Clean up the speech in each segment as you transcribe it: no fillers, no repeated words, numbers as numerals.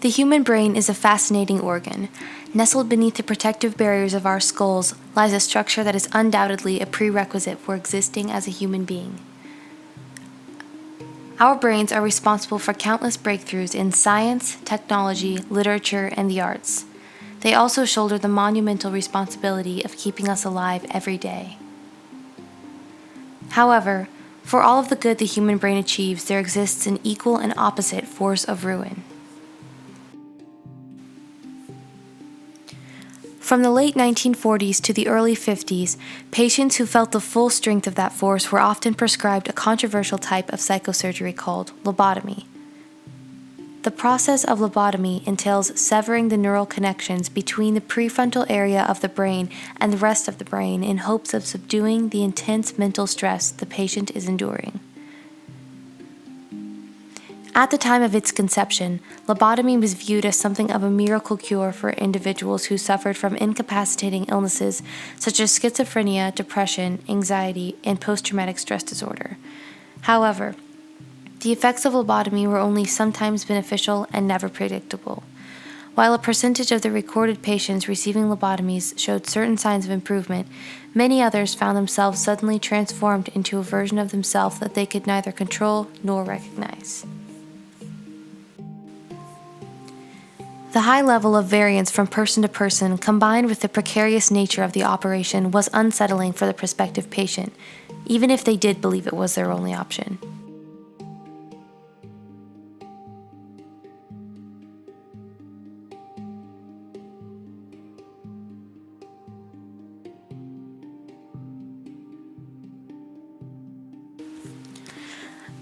The human brain is a fascinating organ. Nestled beneath the protective barriers of our skulls lies a structure that is undoubtedly a prerequisite for existing as a human being. Our brains are responsible for countless breakthroughs in science, technology, literature, and the arts. They also shoulder the monumental responsibility of keeping us alive every day. However, for all of the good the human brain achieves, there exists an equal and opposite force of ruin. From the late 1940s to the early 50s, patients who felt the full strength of that force were often prescribed a controversial type of psychosurgery called lobotomy. The process of lobotomy entails severing the neural connections between the prefrontal area of the brain and the rest of the brain in hopes of subduing the intense mental stress the patient is enduring. At the time of its conception, lobotomy was viewed as something of a miracle cure for individuals who suffered from incapacitating illnesses such as schizophrenia, depression, anxiety, and post-traumatic stress disorder. However, the effects of lobotomy were only sometimes beneficial and never predictable. While a percentage of the recorded patients receiving lobotomies showed certain signs of improvement, many others found themselves suddenly transformed into a version of themselves that they could neither control nor recognize. The high level of variance from person to person, combined with the precarious nature of the operation, was unsettling for the prospective patient, even if they did believe it was their only option.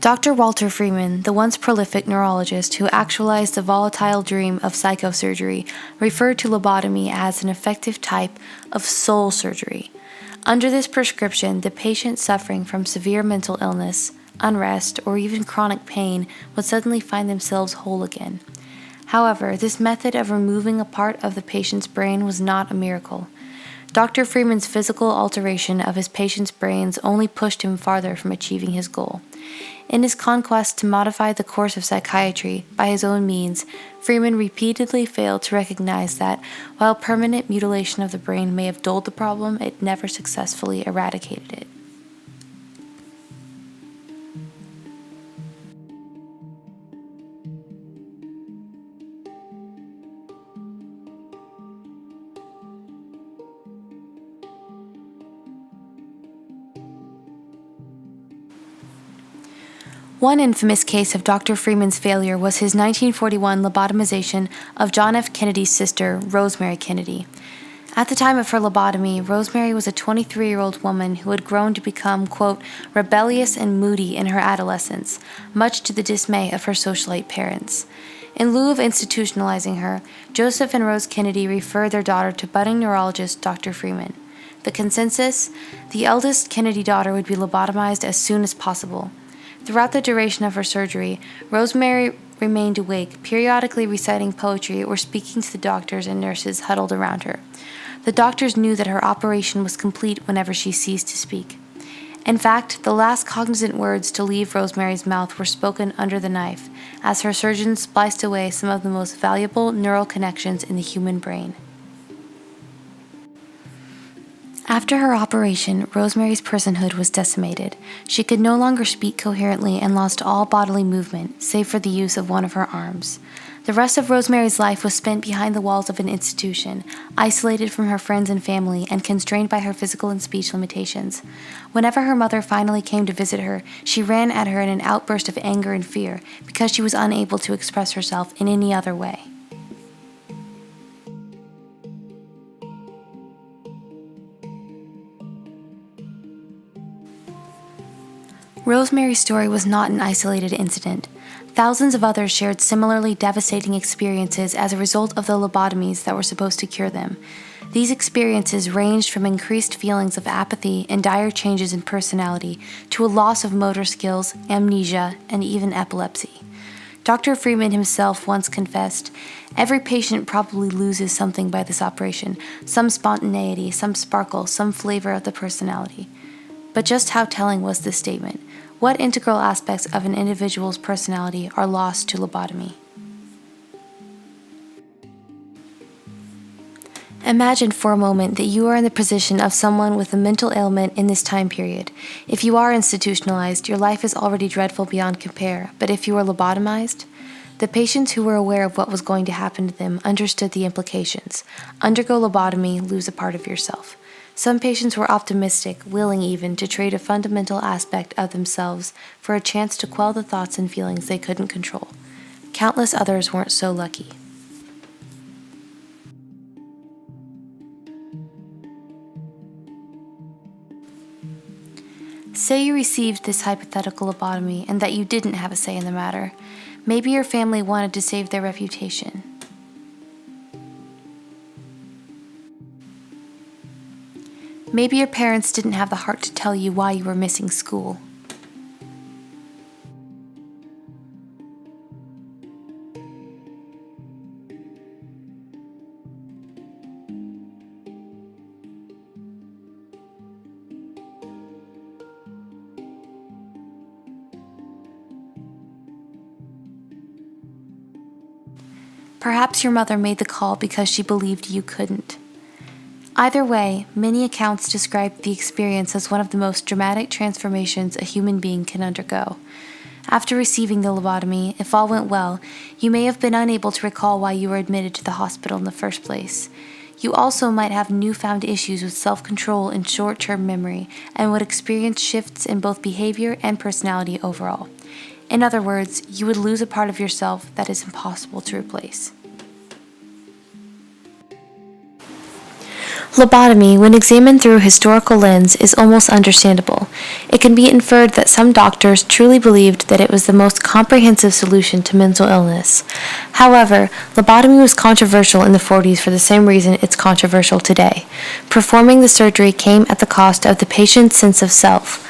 Dr. Walter Freeman, the once prolific neurologist who actualized the volatile dream of psychosurgery, referred to lobotomy as an effective type of soul surgery. Under this prescription, the patient suffering from severe mental illness, unrest, or even chronic pain would suddenly find themselves whole again. However, this method of removing a part of the patient's brain was not a miracle. Dr. Freeman's physical alteration of his patient's brains only pushed him farther from achieving his goal. In his conquest to modify the course of psychiatry by his own means, Freeman repeatedly failed to recognize that, while permanent mutilation of the brain may have dulled the problem, it never successfully eradicated it. One infamous case of Dr. Freeman's failure was his 1941 lobotomization of John F. Kennedy's sister, Rosemary Kennedy. At the time of her lobotomy, Rosemary was a 23-year-old woman who had grown to become, quote, rebellious and moody in her adolescence, much to the dismay of her socialite parents. In lieu of institutionalizing her, Joseph and Rose Kennedy referred their daughter to budding neurologist Dr. Freeman. The consensus? The eldest Kennedy daughter would be lobotomized as soon as possible. Throughout the duration of her surgery, Rosemary remained awake, periodically reciting poetry or speaking to the doctors and nurses huddled around her. The doctors knew that her operation was complete whenever she ceased to speak. In fact, the last cognizant words to leave Rosemary's mouth were spoken under the knife, as her surgeons spliced away some of the most valuable neural connections in the human brain. After her operation, Rosemary's personhood was decimated. She could no longer speak coherently and lost all bodily movement, save for the use of one of her arms. The rest of Rosemary's life was spent behind the walls of an institution, isolated from her friends and family and constrained by her physical and speech limitations. Whenever her mother finally came to visit her, she ran at her in an outburst of anger and fear because she was unable to express herself in any other way. Rosemary's story was not an isolated incident. Thousands of others shared similarly devastating experiences as a result of the lobotomies that were supposed to cure them. These experiences ranged from increased feelings of apathy and dire changes in personality to a loss of motor skills, amnesia, and even epilepsy. Dr. Freeman himself once confessed, "Every patient probably loses something by this operation, some spontaneity, some sparkle, some flavor of the personality." But just how telling was this statement? What integral aspects of an individual's personality are lost to lobotomy? Imagine for a moment that you are in the position of someone with a mental ailment in this time period. If you are institutionalized, your life is already dreadful beyond compare, but if you were lobotomized, the patients who were aware of what was going to happen to them understood the implications. Undergo lobotomy, lose a part of yourself. Some patients were optimistic, willing even to trade a fundamental aspect of themselves for a chance to quell the thoughts and feelings they couldn't control. Countless others weren't so lucky. Say you received this hypothetical lobotomy and that you didn't have a say in the matter. Maybe your family wanted to save their reputation. Maybe your parents didn't have the heart to tell you why you were missing school. Perhaps your mother made the call because she believed you couldn't. Either way, many accounts describe the experience as one of the most dramatic transformations a human being can undergo. After receiving the lobotomy, if all went well, you may have been unable to recall why you were admitted to the hospital in the first place. You also might have newfound issues with self-control and short-term memory, and would experience shifts in both behavior and personality overall. In other words, you would lose a part of yourself that is impossible to replace. Lobotomy, when examined through a historical lens, is almost understandable. It can be inferred that some doctors truly believed that it was the most comprehensive solution to mental illness. However, lobotomy was controversial in the 40s for the same reason it's controversial today. Performing the surgery came at the cost of the patient's sense of self.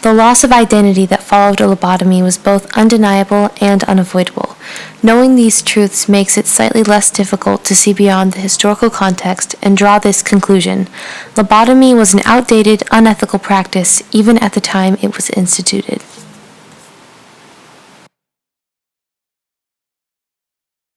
The loss of identity that followed a lobotomy was both undeniable and unavoidable. Knowing these truths makes it slightly less difficult to see beyond the historical context and draw this conclusion. Lobotomy was an outdated, unethical practice even at the time it was instituted.